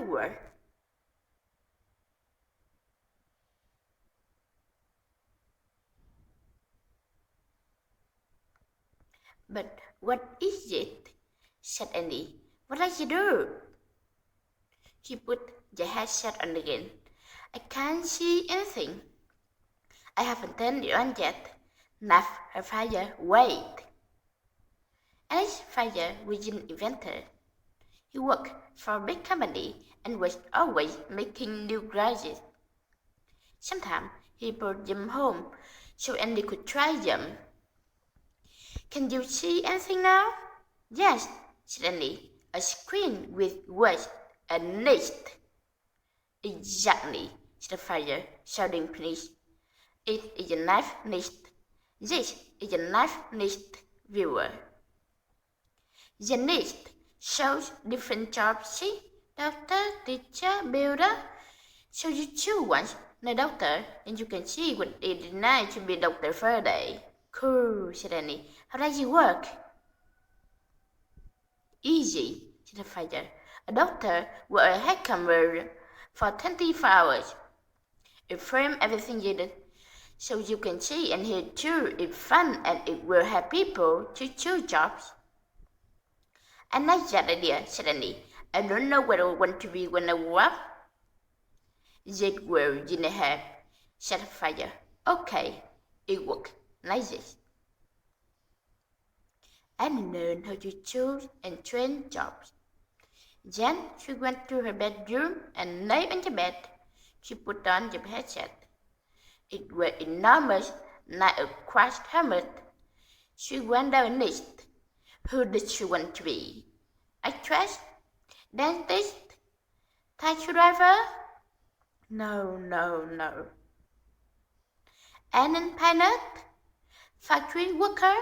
world. But what is it? Said Annie. What does it do? She put the headset on again. I can't see anything. I haven't turned it on yet. Nav, her father, wait. Annie's father was an inventor. He worked for a big company and was always making new gadgets. Sometimes he brought them home so Andy could try them. Can you see anything now? Yes, said Andy. A screen with words and next. Exactly, said the father, shouting please. It is a knife next. This is a knife next viewer. The next shows different jobs. See, doctor, teacher, builder. So you choose once the doctor, and you can see what it is nice to be Dr. Faraday. Cool, said Annie. How does it work? Easy, said the father. A doctor wears a head camera for 24 hours. It frames everything you did, so you can see and hear too. It's fun and it will help people to choose jobs. I like that idea, said Annie. I don't know what I want to be when I grow up. That will didn't help, said the father. Okay, it works like this. Annie learned how to choose and train jobs. Then she went to her bedroom and lay on the bed. She put on the headset. It was enormous, like a crushed helmet. She went down the list. Who did she want to be? Actress? Dentist? Taxi driver? No. Airline pilot? Factory worker?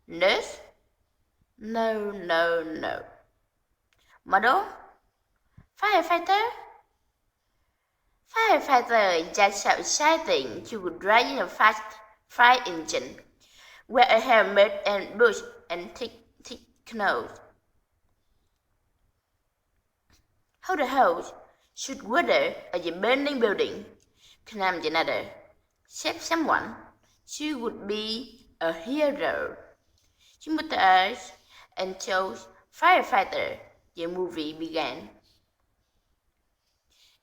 Nurse? No. Model? Firefighter? Firefighter, that's so exciting. You would drive in a fast fire engine, wear a helmet and boots and thick nose. Hold a hose, shoot water at a burning building, climb the ladder, save someone. She would be a hero. She moved her eyes and chose Firefighter. The movie began.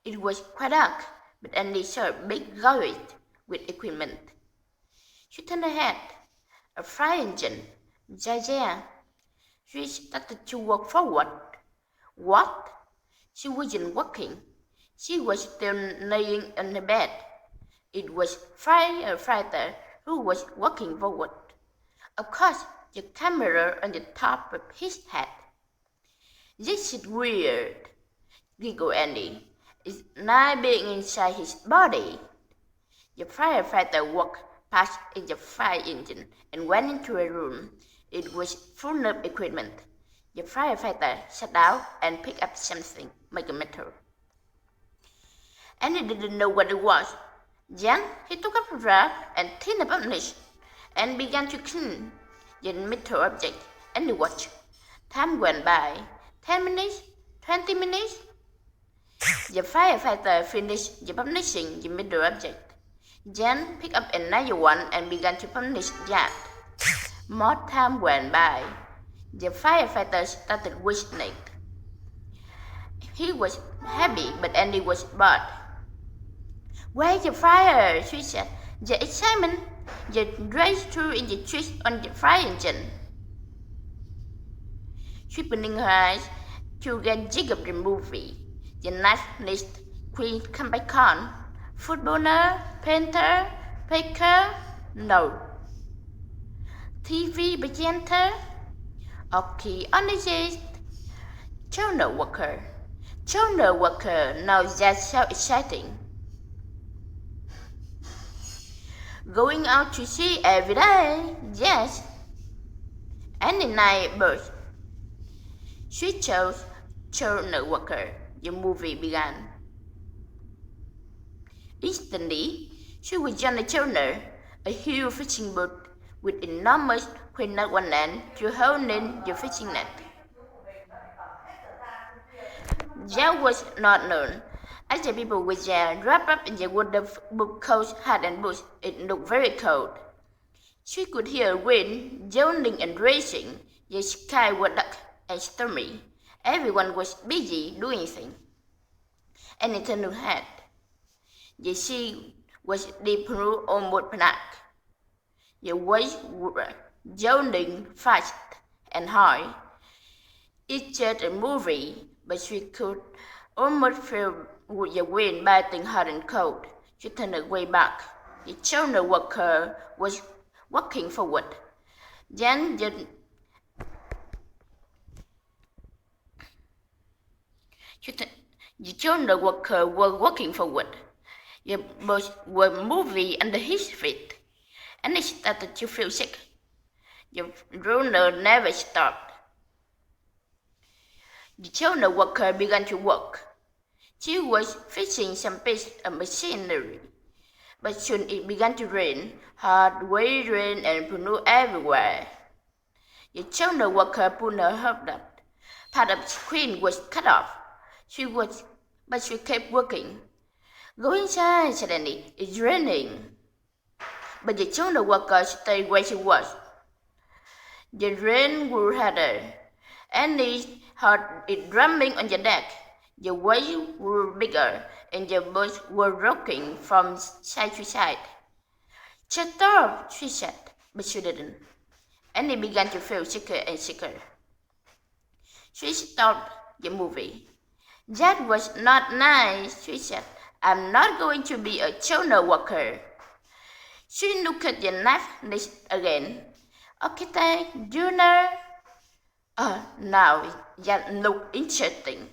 It was quite dark, but Andy saw a big garage with equipment. She turned her head. A fire engine. Yeah. She started to walk forward. What? She wasn't walking. She was still laying on the bed. It was Firefighter who was walking forward. Of course, the camera on the top of his head. This is weird, giggled Andy. It's like being inside his body. The firefighter walked past the fire engine and went into a room. It was full of equipment. The firefighter sat down and picked up something, like a metal. Andy didn't know what it was. Then he took up a rag and cleaned up on it and began to clean the metal object. Andy watched. Time went by. 10 minutes, 20 minutes. The firefighter finished the polishing the middle object, then picked up another one and began to polish that. More time went by. The firefighter started whistling. He was happy, but Andy was bored. Where's the fire? She said. The excitement, the race through in the twist on the fire engine. Opening her eyes to get jig of the movie. The nationalist queen come back on. Footballer, painter, baker, no. TV presenter, archaeologist, journal worker. Now that's so exciting. Going out to sea every day, yes. Any night birds. She chose journal worker. The movie began. Instantly, she was on a journal, a huge fishing boat with enormous hook at one end to hold in the fishing net. That was not known. As the people were there, wrapped up in the wooden coats, hat, and boots, it looked very cold. She could hear wind yawning and racing. The sky was dark and stormy. Everyone was busy doing things. And it turned ahead. The sea was deep blue, almost black. The waves were yawning fast and high. It just a movie, but she could almost feel the wind biting hard and cold. She turned away back. The shoulder worker was walking forward. Then the shoulder worker was walking forward. The boats were moving under his feet, and he started to feel sick. The runner never stopped. The shoulder worker began to work. She was fixing some piece of machinery, but soon it began to rain, hard, wet rain, and blew everywhere. The shoulder worker pulled her hood up. Part of the screen was cut off. But she kept working. Go inside, suddenly, it's raining. But the shoulder worker stayed where she was. The rain grew harder, and he heard it drumming on the deck. The waves grew bigger, and the boats were rocking from side to side. Shut up, she said, but she didn't. And he began to feel sicker and sicker. She stopped the movie. That was not nice, she said. I'm not going to be a shoulder worker. She looked at the knife list again. Okay, Junior. Now that looked interesting.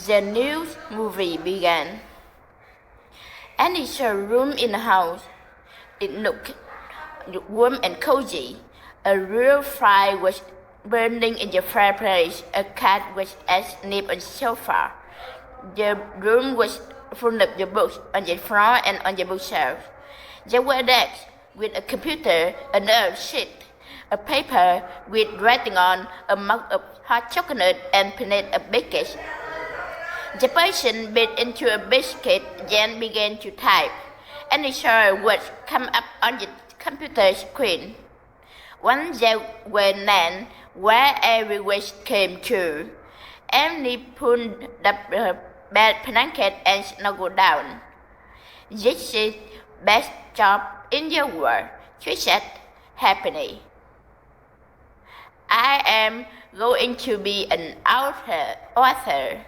The new movie began. Annie saw a room in the house. It looked warm and cozy. A real fire was burning in the fireplace. A cat was asleep on the sofa. The room was full of the books on the floor and on the bookshelf. There were desks with a computer, another sheet, a paper with writing on, a mug of hot chocolate, and plate of biscuits. The person bit into a biscuit, then began to type, and he saw words come up on the computer screen. Once there were none, where every word came true. Emily pulled up her bed blanket and snuggled down. This is the best job in the world, she said happily. I am going to be an author.